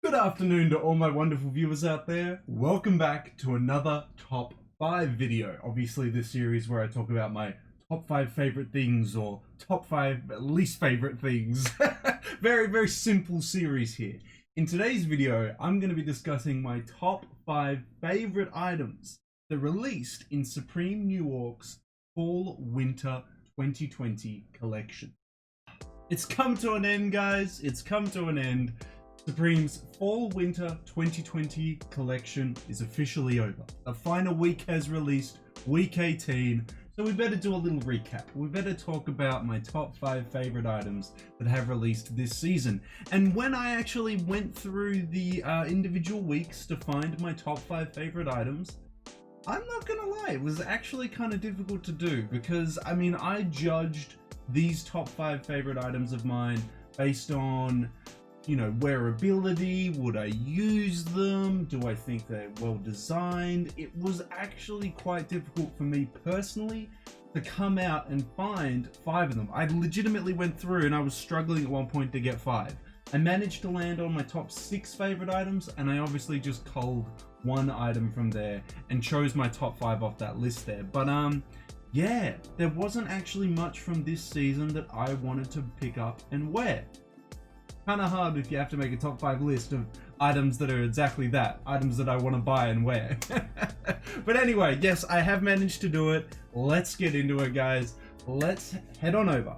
Good afternoon to all my wonderful viewers out there. Welcome back to another top 5 video. Obviously this series where I talk about my top 5 favorite things or top 5 least favorite things. Very simple series here. In today's video, I'm going to be discussing my top 5 favorite items that released in Supreme New York's Fall Winter 2020 collection. It's come to an end, guys. It's come to an end. Supreme's Fall Winter 2020 collection is officially over. The final week has released, week 18, so we better do a little recap. We better talk about my top 5 favorite items that have released this season. And when I actually went through the individual weeks to find my top 5 favorite items, I'm not gonna lie, it was actually kind of difficult to do because, I mean, I judged these top 5 favorite items of mine based on, you know, wearability. Would I use them? Do I think they're well designed? It was actually quite difficult for me personally to come out and find 5 of them. I legitimately went through and I was struggling at one point to get 5. I managed to land on my top 6 favorite items, and I obviously just culled one item from there and chose my top 5 off that list there. But yeah, there wasn't actually much from this season that I wanted to pick up and wear. Kind of hard if you have to make a top 5 list of items that are exactly that, items that I want to buy and wear. But anyway, yes, I have managed to do it. Let's get into it, guys. Let's head on over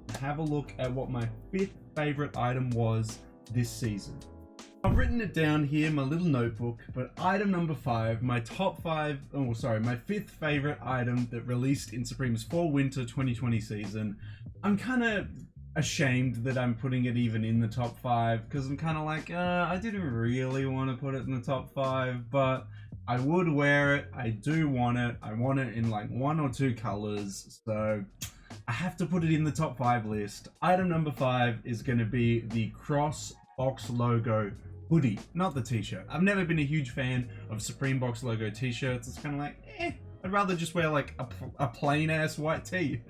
and have a look at what my 5th favorite item was this season. I've written it down here in my little notebook, but item number 5, my top 5, oh sorry, my 5th favorite item that released in Supreme's Fall Winter 2020 season. I'm kind of ashamed that I'm putting it even in the top 5 because I'm kind of like, I didn't really want to put it in the top 5, but I would wear it. I do want it. I want it in like 1 or 2 colors, so I have to put it in the top 5 list. Item number 5 is going to be the Cross Box Logo hoodie, not the t-shirt. I've never been a huge fan of Supreme Box Logo t-shirts. It's kind of like, I'd rather just wear like a plain ass white tee.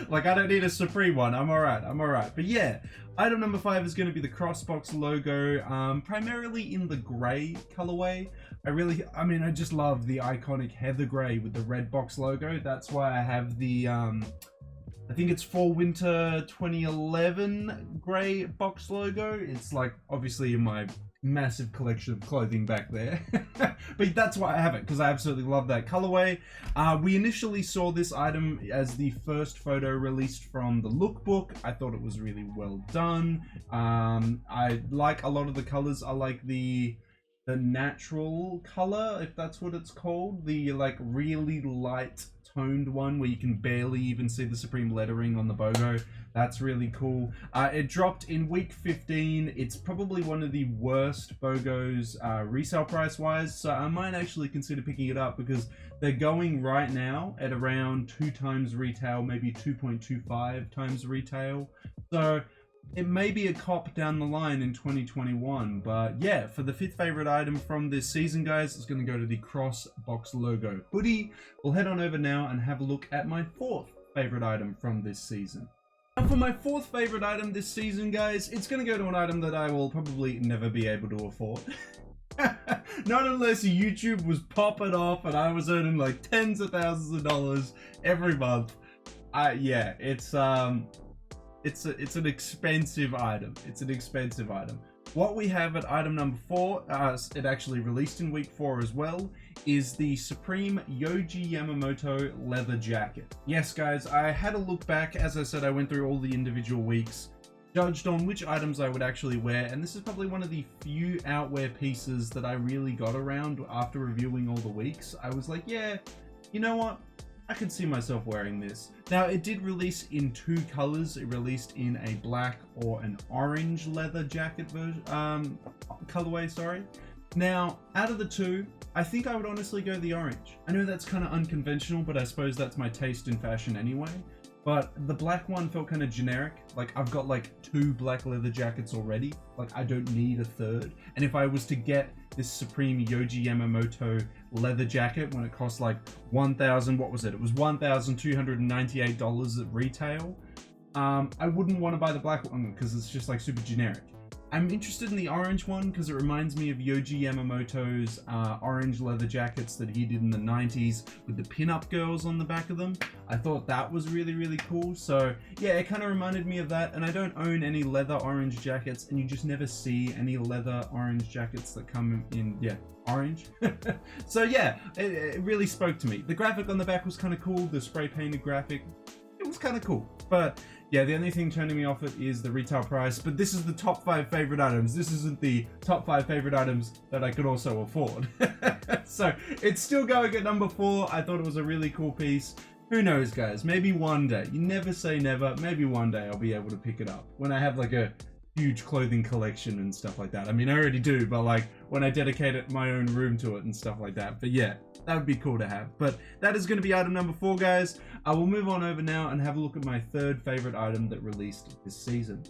Like, I don't need a Supreme one. I'm alright. But yeah, item number 5 is going to be the Crossbox logo, primarily in the gray colorway. I just love the iconic heather gray with the red box logo. That's why I have the, I think it's Fall Winter 2011 gray box logo. It's like obviously in my massive collection of clothing back there. But that's why I have it, because I absolutely love that colorway. We initially saw this item as the first photo released from the lookbook. I thought it was really well done. I like a lot of the colors. I like the natural color, if that's what it's called, the like really light toned one where you can barely even see the Supreme lettering on the BOGO. That's really cool. It dropped in week 15. It's probably one of the worst BOGOs resale price wise, so I might actually consider picking it up because they're going right now at around 2 times retail, maybe 2.25 times retail. So it may be a cop down the line in 2021, but yeah, for the 5th favorite item from this season, guys, it's going to go to the Cross Box Logo hoodie. We'll head on over now and have a look at my 4th favorite item from this season. Now for my 4th favorite item this season, guys, it's going to go to an item that I will probably never be able to afford. Not unless YouTube was popping off and I was earning like tens of thousands of dollars every month. Yeah, it's an expensive item. It's an expensive item. What we have at item number 4, it actually released in week 4 as well, is the Supreme Yohji Yamamoto leather jacket. Yes, guys, I had a look back. As I said, I went through all the individual weeks, judged on which items I would actually wear, and this is probably one of the few outwear pieces that I really got around after reviewing all the weeks. I was like, yeah, you know what? I could see myself wearing this. Now, it did release in 2 colors. It released in a black or an orange leather jacket version, colorway, sorry. Now, out of the 2, I think I would honestly go the orange. I know that's kind of unconventional, but I suppose that's my taste in fashion anyway. But the black one felt kind of generic. Like, I've got like 2 black leather jackets already. Like, I don't need a 3rd. And if I was to get this Supreme Yohji Yamamoto leather jacket when it cost like it was $1,298 at retail. I wouldn't want to buy the black one because it's just like super generic. I'm interested in the orange one because it reminds me of Yoji Yamamoto's orange leather jackets that he did in the 90s with the pin-up girls on the back of them. I thought that was really, really cool. So yeah, it kind of reminded me of that. And I don't own any leather orange jackets, and you just never see any leather orange jackets that come in, yeah, orange. So yeah, it really spoke to me. The graphic on the back was kind of cool. The spray painted graphic, it was kind of cool. But yeah, the only thing turning me off it is the retail price. But this is the top 5 favorite items. This isn't the top 5 favorite items that I could also afford. So it's still going at number 4. I thought it was a really cool piece. Who knows, guys? Maybe one day. You never say never. Maybe one day I'll be able to pick it up when I have like a huge clothing collection and stuff like that. I mean, I already do, but like when I dedicate my own room to it and stuff like that. But yeah, that would be cool to have. But that is going to be item number 4, guys. I will move on over now and have a look at my third favorite item that released this season.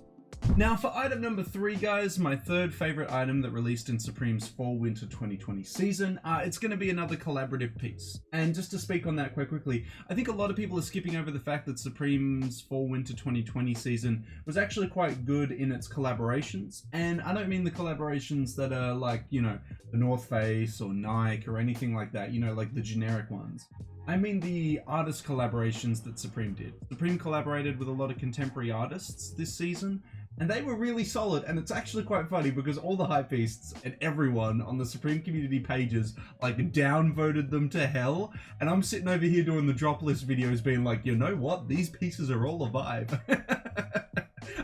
Now for item number 3, guys, my third favorite item that released in Supreme's Fall/Winter 2020 season, it's going to be another collaborative piece. And just to speak on that quite quickly, I think a lot of people are skipping over the fact that Supreme's Fall/Winter 2020 season was actually quite good in its collaborations. And I don't mean the collaborations that are like, you know, the North Face or Nike or anything like that, you know, like the generic ones. I mean the artist collaborations that Supreme did. Supreme collaborated with a lot of contemporary artists this season, and they were really solid. And it's actually quite funny because all the hypebeasts and everyone on the Supreme community pages like downvoted them to hell. And I'm sitting over here doing the drop list videos being like, you know what? These pieces are all a vibe.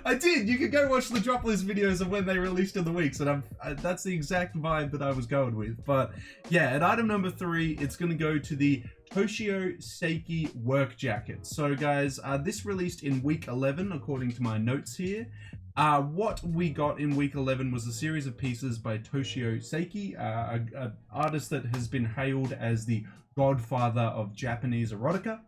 I did. You can go watch the drop list videos of when they released in the weeks, and that's the exact vibe that I was going with. But yeah, at item number 3, it's going to go to the Toshio Seiki work jacket. So guys, this released in week 11 according to my notes here. What we got in week 11 was a series of pieces by Toshio Seiki, an artist that has been hailed as the godfather of Japanese erotica.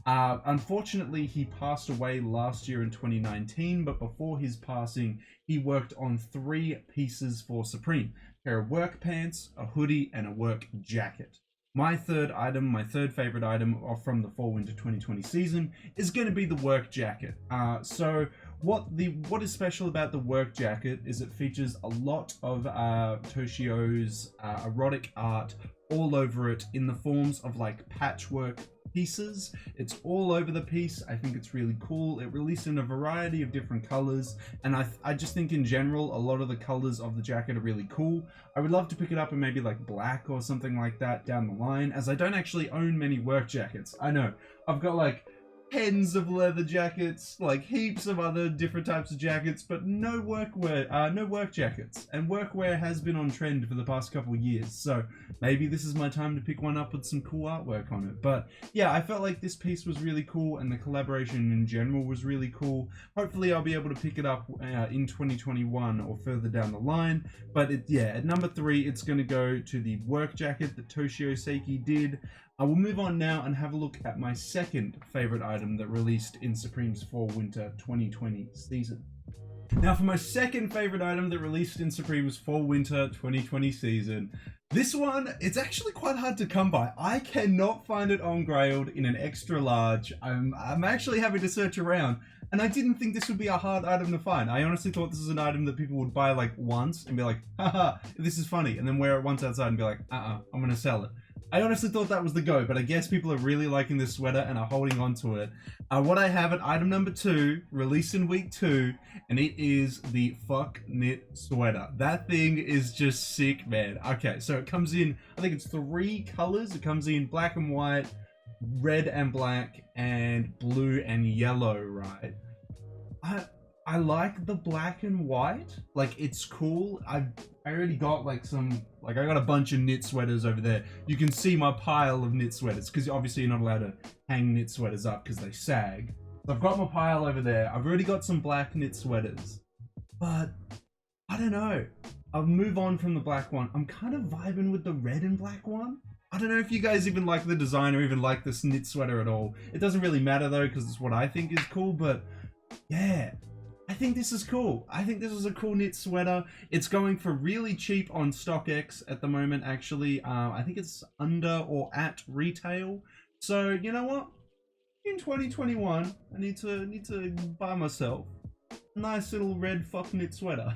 Unfortunately, he passed away last year in 2019, but before his passing, he worked on 3 pieces for Supreme: a pair of work pants, a hoodie, and a work jacket. My third item, my third favorite item from the Fall/Winter 2020 season is going to be the work jacket. So what is special about the work jacket is it features a lot of Toshio's erotic art all over it in the forms of like patchwork pieces. It's all over the piece. I think it's really cool. It released in a variety of different colors, and I just think in general a lot of the colors of the jacket are really cool. I would love to pick it up in maybe like black or something like that down the line, as I don't actually own many work jackets. I know I've got like tens of leather jackets, like heaps of other different types of jackets, but no workwear, no work jackets. And workwear has been on trend for the past couple of years, so maybe this is my time to pick one up with some cool artwork on it. But yeah, I felt like this piece was really cool, and the collaboration in general was really cool. Hopefully I'll be able to pick it up in 2021 or further down the line. But yeah, at number 3, it's going to go to the work jacket that Toshio Seiki did. I will move on now and have a look at my second favorite item that released in Supreme's Fall/Winter 2020 season. Now for my second favorite item that released in Supreme's Fall/Winter 2020 season, this one, it's actually quite hard to come by. I cannot find it on Grailed in an extra large. I'm actually having to search around, and I didn't think this would be a hard item to find. I honestly thought this is an item that people would buy like once and be like, haha, this is funny, and then wear it once outside and be like, I'm gonna sell it. I honestly thought that was the go, but I guess people are really liking this sweater and are holding on to it. What I have at item number 2, released in week 2, and it is the fuck knit sweater. That thing is just sick, man. Okay, so it comes in, I think it's 3 colors. It comes in black and white, red and black, and blue and yellow, right? I like the black and white. Like, it's cool. I already got like I got a bunch of knit sweaters over there. You can see my pile of knit sweaters, because obviously you're not allowed to hang knit sweaters up because they sag. So I've got my pile over there. I've already got some black knit sweaters, but I don't know. I'll move on from the black one. I'm kind of vibing with the red and black one. I don't know if you guys even like the design or even like this knit sweater at all. It doesn't really matter though, because it's what I think is cool, but yeah. I think this is cool. I think this is a cool knit sweater. It's going for really cheap on StockX at the moment, actually. I think it's under or at retail. So, you know what? In 2021, I need to buy myself a nice little red fuck knit sweater.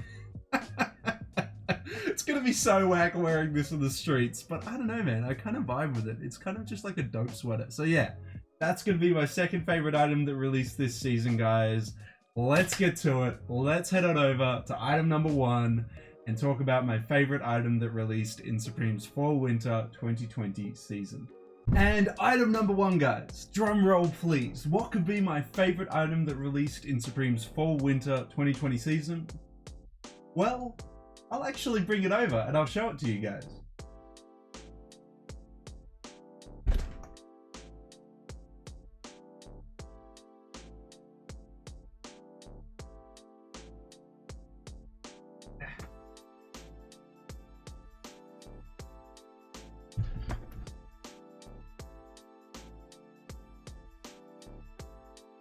It's gonna be so whack wearing this in the streets, but I don't know, man. I kind of vibe with it. It's kind of just like a dope sweater. So yeah, that's gonna be my second favorite item that released this season, guys. Let's get to it. Let's head on over to item number 1 and talk about my favorite item that released in Supreme's Fall/Winter 2020 season. And item number 1, guys, drum roll please. What could be my favorite item that released in Supreme's Fall/Winter 2020 season? Well, I'll actually bring it over and I'll show it to you guys.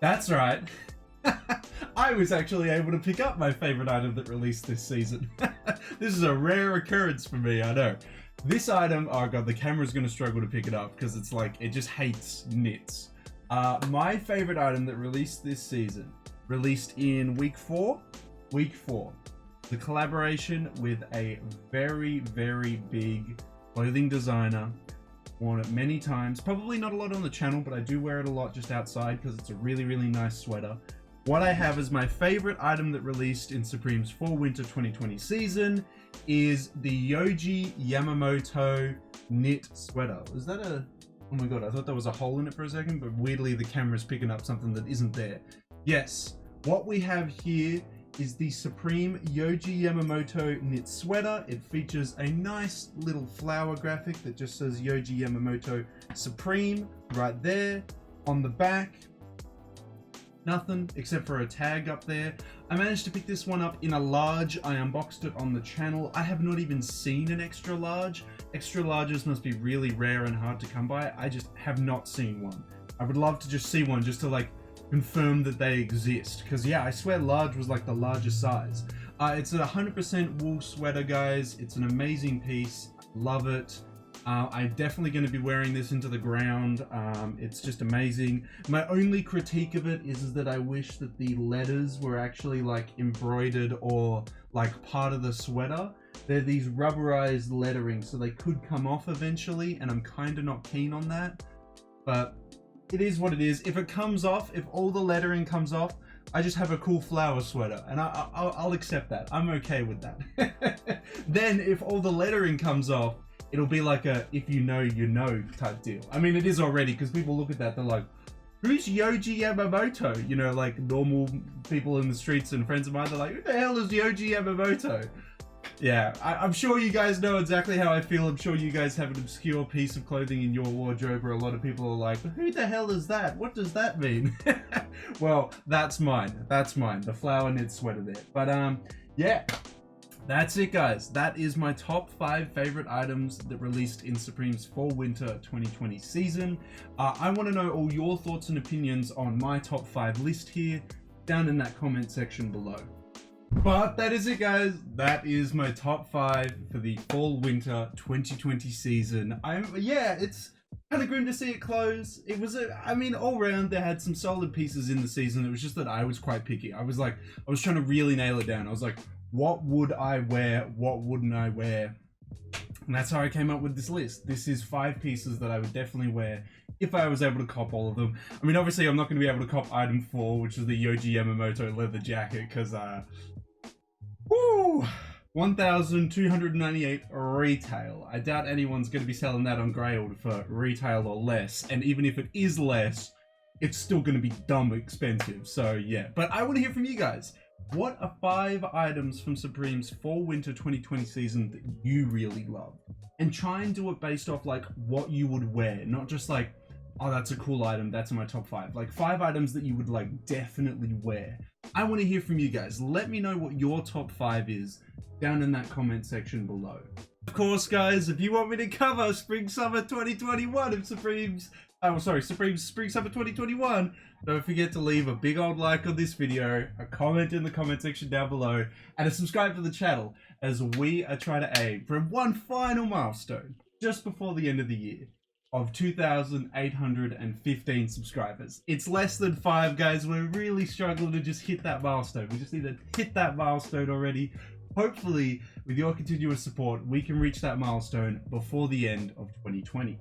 That's right. I was actually able to pick up my favorite item that released this season. This is a rare occurrence for me, I know. This item, oh god, the camera's gonna struggle to pick it up because it's like, it just hates knits. My favorite item that released this season, released in week 4. The collaboration with a very, very big clothing designer. Worn it many times, probably not a lot on the channel, but I do wear it a lot just outside because it's a really, really nice sweater. What I have as my favorite item that released in Supreme's Fall/Winter 2020 season is the Yohji Yamamoto knit sweater. Is that a... oh my god, I thought there was a hole in it for a second, but weirdly the camera's picking up something that isn't there. Yes, what we have here is the Supreme Yohji Yamamoto knit sweater. It features a nice little flower graphic that just says Yohji Yamamoto Supreme right there. On the back, nothing except for a tag up there. I managed to pick this one up in a large. I unboxed it on the channel. I have not even seen an extra large. Extra larges must be really rare and hard to come by. I just have not seen one. I would love to just see one just to like confirm that they exist, because yeah, I swear large was like the largest size. It's a 100% wool sweater, guys. It's an amazing piece. Love it. I'm definitely going to be wearing this into the ground. It's just amazing. My only critique of it is that I wish that the letters were actually like embroidered or like part of the sweater. They're these rubberized lettering, so they could come off eventually, and I'm kind of not keen on that. But it is what it is. If it comes off, if all the lettering comes off, I just have a cool flower sweater, and I'll accept that. I'm okay with that. Then if all the lettering comes off, it'll be like a if you know, you know type deal. I mean, it is already, because people look at that, they're like, who's Yohji Yamamoto? You know, like normal people in the streets and friends of mine, they're like, who the hell is Yohji Yamamoto? Yeah, I'm sure you guys know exactly how I feel. I'm sure you guys have an obscure piece of clothing in your wardrobe where a lot of people are like, who the hell is that? What does that mean? Well, that's mine. That's mine. The flower knit sweater there. But yeah, that's it, guys. That is my top 5 favorite items that released in Supreme's Fall/Winter 2020 season. I want to know all your thoughts and opinions on my top 5 list here down in that comment section below. But that is it, guys. That is my top 5 for the Fall/Winter 2020 season. Yeah, it's kind of grim to see it close. It was I mean, all round there had some solid pieces in the season. It was just that I was quite picky. I was trying to really nail it down. I was like, what would I wear? What wouldn't I wear? And that's how I came up with this list. This is 5 pieces that I would definitely wear if I was able to cop all of them. I mean, obviously I'm not going to be able to cop item 4, which is the Yohji Yamamoto leather jacket, because woo, 1,298 retail. I doubt anyone's going to be selling that on Grailed for retail or less. And even if it is less, it's still going to be dumb expensive. So yeah, but I want to hear from you guys. What are 5 items from Supreme's Fall/Winter 2020 season that you really love? And try and do it based off like what you would wear, not just like, oh, that's a cool item, that's in my top 5. Like 5 items that you would like definitely wear. I want to hear from you guys. Let me know what your top 5 is down in that comment section below. Of course, guys, if you want me to cover Spring/Summer 2021 of Supreme's Spring/Summer 2021, don't forget to leave a big old like on this video, a comment in the comment section down below, and a subscribe to the channel, as we are trying to aim for one final milestone just before the end of the year of 2,815 subscribers. It's less than 5, guys. We're really struggling to just hit that milestone. We just need to hit that milestone already. hopefully with your continuous support, we can reach that milestone before the end of 2020.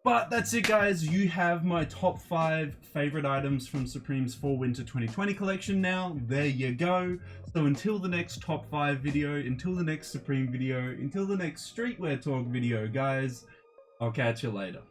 But that's it, guys. You have my top 5 favorite items from Supreme's Fall Winter 2020 collection now. There you go. So until the next top 5 video, until the next Supreme video, until the next streetwear talk video, guys, I'll catch you later.